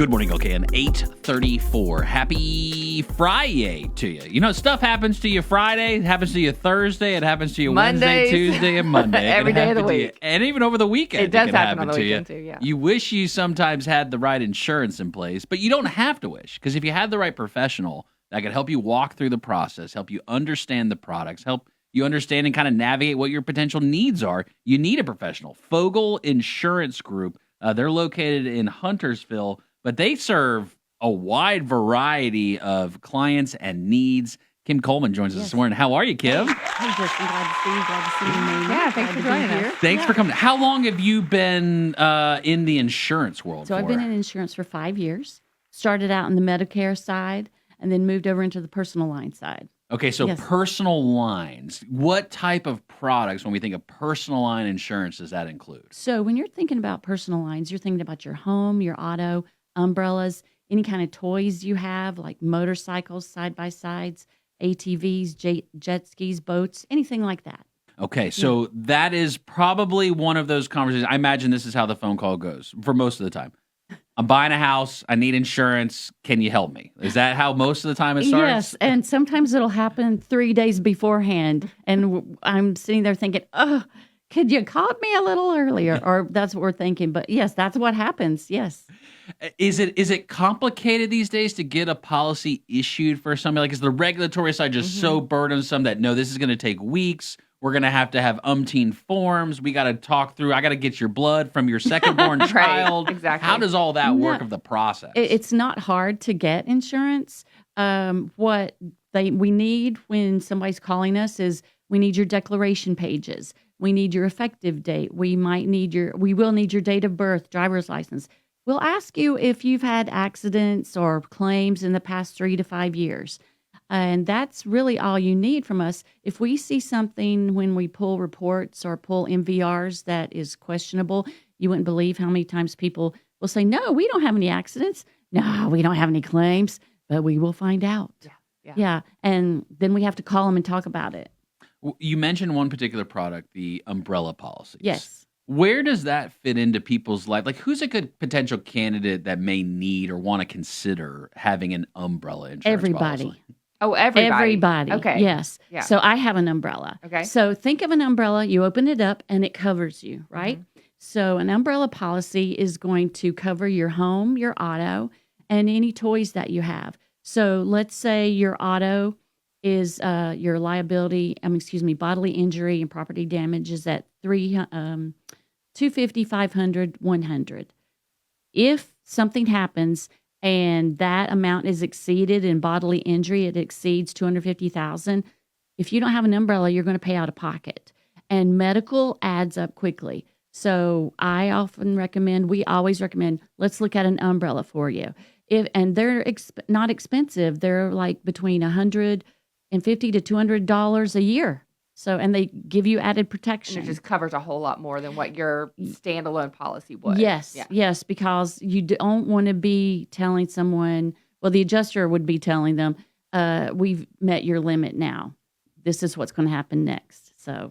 Good morning, Coleman. 8:34. Happy Friday to you. You know, stuff happens to you Friday, it happens to you Thursday, it happens to you Mondays. Wednesday, Tuesday, and Monday. Every day of the To you. week. And even over the weekend. It does can happen on the to weekend you. too, yeah. You wish you sometimes had the right insurance in place, but you don't have to wish. Because if you had the right professional that could help you walk through the process, help you understand the products, help you understand and kind of navigate what your potential needs are, you need a professional. Fogle Insurance Group. They're located in Huntersville, but they serve a wide variety of clients and needs. Kim Coleman joins us this morning. How are you, Kim? Hey, Justin, glad to see you. Glad to see you. Yeah, thanks for joining us. Thanks for coming. How long have you been in the insurance world So for? I've been in insurance for 5 years. Started out in the Medicare side and then moved over into the personal line side. Okay, so Yes. personal lines. What type of products, when we think of personal line insurance, does that include? So when you're thinking about personal lines, you're thinking about your home, your auto, umbrellas, any kind of toys you have, like motorcycles, side-by-sides, ATVs, jet skis, boats, anything like that. Okay, so that is probably one of those conversations. I imagine this is how the phone call goes for most of the time. I'm buying a house. I need insurance. Can you help me? Is that how most of the time it starts? Yes, and sometimes it'll happen 3 days beforehand, and I'm sitting there thinking, oh, could you call me a little earlier? Or that's what we're thinking. But yes, that's what happens. Yes. Is it complicated these days to get a policy issued for somebody? Like, is the regulatory side just so burdensome that, no, this is going to take weeks? We're going to have umpteen forms. We got to talk through. I got to get your blood from your second-born child. exactly. How does all that work of the process? It's not hard to get insurance. What we need when somebody's calling us is we need your declaration pages. We need your effective date. We will need your date of birth, driver's license. We'll ask you if you've had accidents or claims in the past 3 to 5 years. And that's really all you need from us. If we see something when we pull reports or pull MVRs that is questionable, you wouldn't believe how many times people will say, no, we don't have any accidents. No, we don't have any claims, but we will find out. Yeah. And then we have to call them and talk about it. You mentioned one particular product, the umbrella policies. Yes. Where does that fit into people's life? Like, who's a good potential candidate that may need or want to consider having an umbrella insurance Everybody. policy? Oh, everybody. Everybody. Okay. Yes. Yeah. So I have an umbrella. Okay. So think of an umbrella. You open it up and it covers you, right? So an umbrella policy is going to cover your home, your auto, and any toys that you have. So let's say your auto is your bodily injury and property damage is at $250, $500, $100. If something happens and that amount is exceeded in bodily injury, it exceeds $250,000. If you don't have an umbrella, you're going to pay out of pocket. And medical adds up quickly. So I we always recommend, let's look at an umbrella for you. And they're not expensive. They're like between $150 to $200 a year. So, and they give you added protection. And it just covers a whole lot more than what your standalone policy would. Yes, Yeah. yes, because you don't want to be telling someone, well, the adjuster would be telling them, we've met your limit now. This is what's going to happen next. So,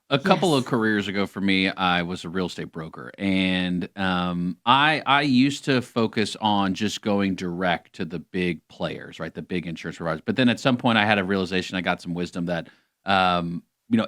A couple of careers ago for me, I was a real estate broker, and I used to focus on just going direct to the big players, right, the big insurance providers. But then at some point, I had a realization, I got some wisdom that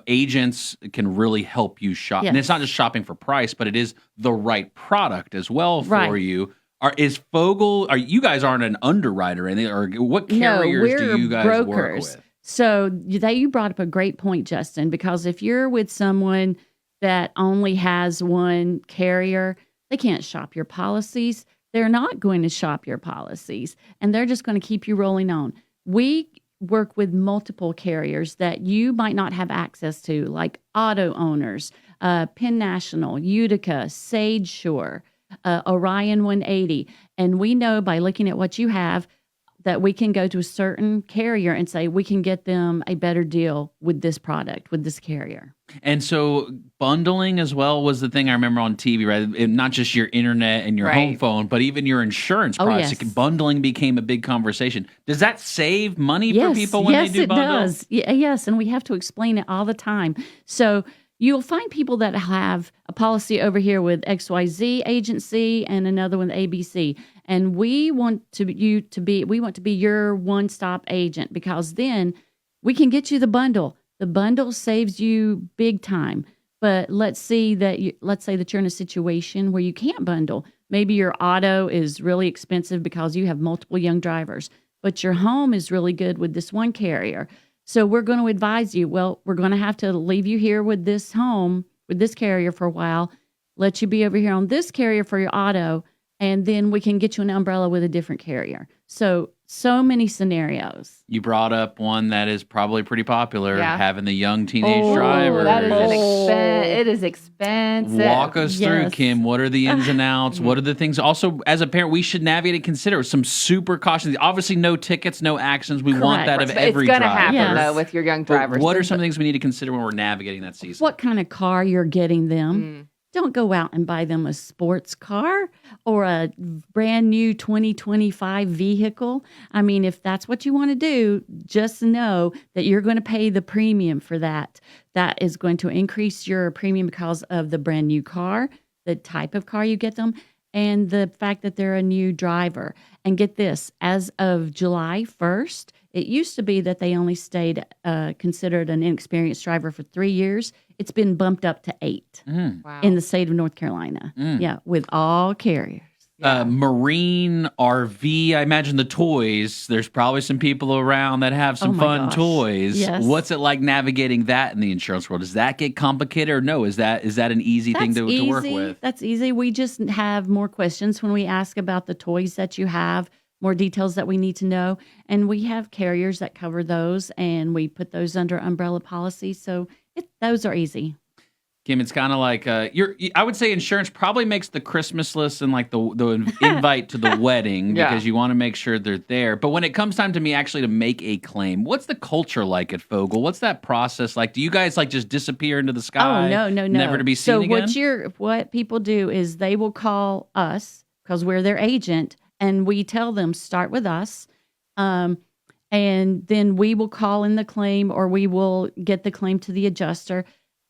agents can really help you shop. Yes. And it's not just shopping for price, but it is the right product as well for Right. you. Is Fogle? You guys aren't an underwriter, or what carriers do you guys brokers. work with? So you brought up a great point, Justin, because if you're with someone that only has one carrier, they can't shop your policies. They're not going to shop your policies, and they're just going to keep you rolling on. We work with multiple carriers that you might not have access to, like auto owners, Penn National, Utica, Sage Shore, Orion 180. And we know by looking at what you have that we can go to a certain carrier and say we can get them a better deal with this product, with this carrier. And so bundling as well was the thing I remember on TV, right? Not just your internet and your home phone, but even your insurance products. Yes. Bundling became a big conversation. Does that save money for people when they do bundle? Yes, it does. Yes, and we have to explain it all the time. So you'll find people that have a policy over here with XYZ agency and another one ABC. And we want to be your one-stop agent, because then we can get you the bundle. The bundle saves you big time. But let's say that you're in a situation where you can't bundle. Maybe your auto is really expensive because you have multiple young drivers, but your home is really good with this one carrier. So we're going to advise you, well, we're going to have to leave you here with this home, with this carrier for a while, let you be over here on this carrier for your auto, and then we can get you an umbrella with a different carrier. So many scenarios. You brought up one that is probably pretty popular, Yeah. having the young teenage driver. That is it is expensive. Walk us through, Yes. Kim. What are the ins and outs? What are the things? Also, as a parent, we should navigate and consider some super cautions. Obviously, no tickets, no accidents. We want that of every It's going to driver. happen, Yes. though, with your young But drivers. what are some things we need to consider when we're navigating that season? What kind of car you're getting them. Don't go out and buy them a sports car or a brand new 2025 vehicle. I mean, if that's what you want to do, just know that you're going to pay the premium for that. That is going to increase your premium because of the brand new car, the type of car you get them, and the fact that they're a new driver. And get this, as of July 1st, it used to be that they only stayed considered an inexperienced driver for 3 years. It's been bumped up to 8 Wow. in the state of North Carolina. Yeah, with all carriers. Marine, RV, I imagine the toys. There's probably some people around that have some Oh my fun gosh. toys. Yes. What's it like navigating that in the insurance world? Does that get complicated, or no? Is that an easy thing to work with? That's easy. We just have more questions when we ask about the toys that you have, more details that we need to know. And we have carriers that cover those, and we put those under umbrella policy. So those are easy. Kim, it's kind of like I would say insurance probably makes the Christmas list and like the invite to the wedding, Yeah. because you want to make sure they're there. But when it comes time to me actually to make a claim, what's the culture like at Fogle? What's that process like? Do you guys like just disappear into the sky? Oh, no. Never to be seen so again? what people do is they will call us because we're their agent, and we tell them start with us. And then we will call in the claim, or we will get the claim to the adjuster.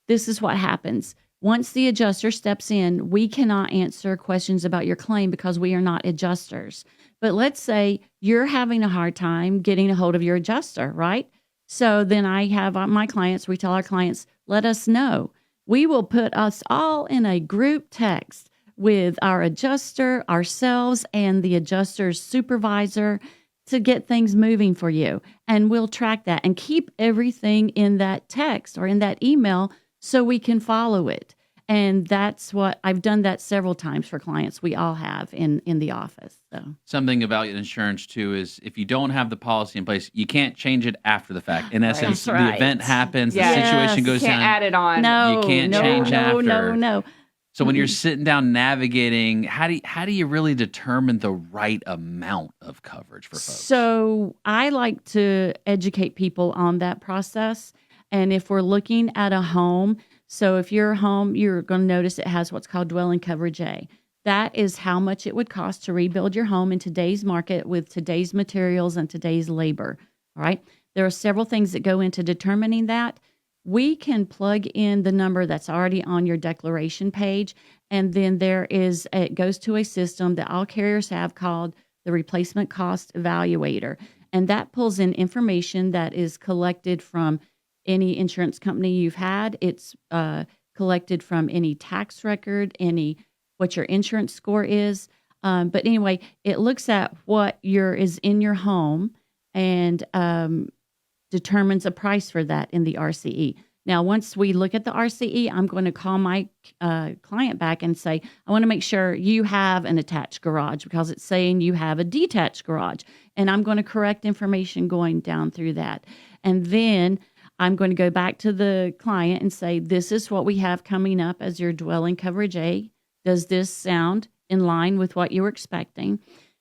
This is what happens. Once the adjuster steps in, we cannot answer questions about your claim because we are not adjusters. But let's say you're having a hard time getting a hold of your adjuster, right? So then I have my clients, we tell our clients, let us know. We will put us all in a group text with our adjuster, ourselves, and the adjuster's supervisor to get things moving for you. And we'll track that and keep everything in that text or in that email so we can follow it. And that's what I've done that several times for clients. We all have in the office. So Something about insurance too is if you don't have the policy in place, you can't change it after the fact. In essence, That's right. the event happens, Yeah. the situation Yes. goes Can't down. add it on. no, You can't change after. No. So when you're sitting down navigating, how do you really determine the right amount of coverage for folks? So I like to educate people on that process. And if we're looking at a home, so if your home, you're going to notice it has what's called dwelling coverage A. That is how much it would cost to rebuild your home in today's market with today's materials and today's labor. All right. There are several things that go into determining that. We can plug in the number that's already on your declaration page. And then it goes to a system that all carriers have called the replacement cost evaluator. And that pulls in information that is collected from any insurance company you've had. It's collected from any tax record, what your insurance score is. But anyway, it looks at what is in your home and determines a price for that in the RCE. Now, once we look at the RCE, I'm going to call my client back and say, I want to make sure you have an attached garage because it's saying you have a detached garage. And I'm going to correct information going down through that. And then I'm going to go back to the client and say, this is what we have coming up as your dwelling coverage A. Does this sound in line with what you were expecting?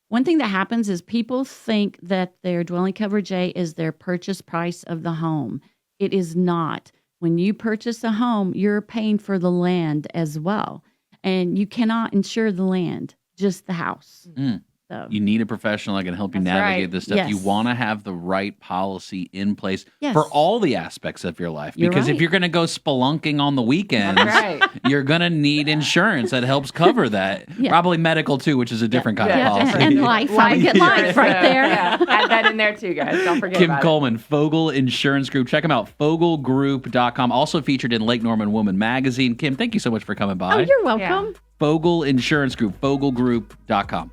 One thing that happens is people think that their dwelling coverage A is their purchase price of the home. It is not. When you purchase a home, you're paying for the land as well. And you cannot insure the land, just the house. though. You need a professional that can help you That's navigate right. this stuff. Yes. You want to have the right policy in place Yes. for all the aspects of your life. You're Because if right. you're going to go spelunking on the weekends, That's right. you're going to need insurance that helps cover that. Yeah. Probably medical too, which is a different kind of Yeah, policy. and life. I would get life right So, there. Yeah, add that in there too, guys. Don't forget Kim about Coleman, Fogle Insurance Group. Check them out, foglegroup.com. Also featured in Lake Norman Woman Magazine. Kim, thank you so much for coming by. Oh, you're welcome. Fogle Insurance Group, foglegroup.com.